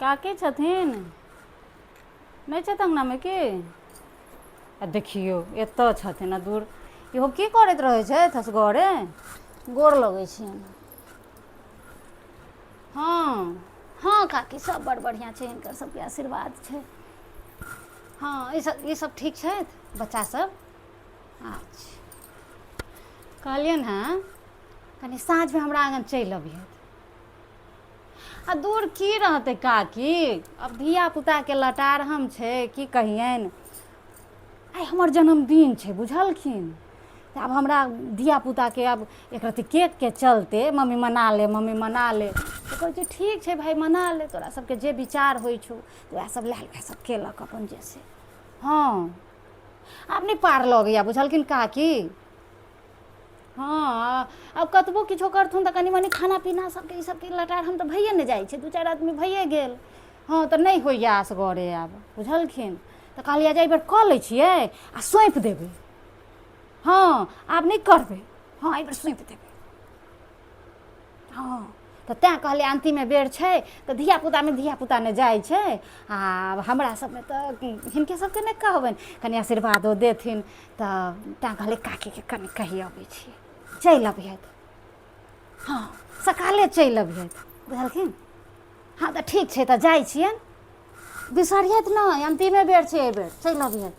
काके छथिन नहीं छथि अंगनामे की देखियौ एतऽ छथिन दूर इहो की करैत रहै छथि असगरे गोर लगै छियनि। हाँ हाँ काकी सब बड़ बढ़िआँ छै, हिनकर सबके आशीर्वाद छै। हाँ ई सब ठीक छथि बच्चा सब। अच्छा कहलियनि हँ कनि साँझमे हमरा आँगन चलि अबिहथि। आ दूर की रहतै काकी, अब धिया पुताके लटारहम छै की कहियनि। आइ हमर जन्मदिन छै बुझलखिन, तऽ आब हमरा धियापुताके आब एक रत्ती केकके चलते मम्मी मना ले तऽ कहै छै ठीक छै भाइ मना ले, तोरा सबके जे विचार होइ छौ वएह सब लायल वएह सब केलक अपन जैसे। हाँ आब नहि पार लगैया बुझलखिन काकी। हाँ अब कतबो किछो करथुन तऽ कनि मनि खाना पीना सबके ई सबके लटार हम तऽ भइए ने जाइ छै, दू चारि आदमी भइए गेल। हाँ तऽ नहि होइया असगरे आब बुझलखिन, तऽ कहलियै जे एहि बेर कऽ लै छियै आ सौंपि देबै। हाँ आब नहि करबै, हाँ एहि बेर सौंपि देबै। हाँ तऽ तेँ कहलियै अन्तिमे बेर छै तऽ धियापुता ने जाइ छै आ हमरा सबमे तऽ हिनके सबके ने कहबनि कनि आशीर्वादो देथिन, तऽ तेँ कहलियै काकीके कनि कहि अबै छियै चलि अबिहथि। हाँ सकाले चलि अबिहथि बुझलखिन। हाँ तऽ ठीक छै तऽ जाइ छियनि, बिसरिहथि नहि अन्तिमे बेर छै एहि बेर चलि अबिहथि।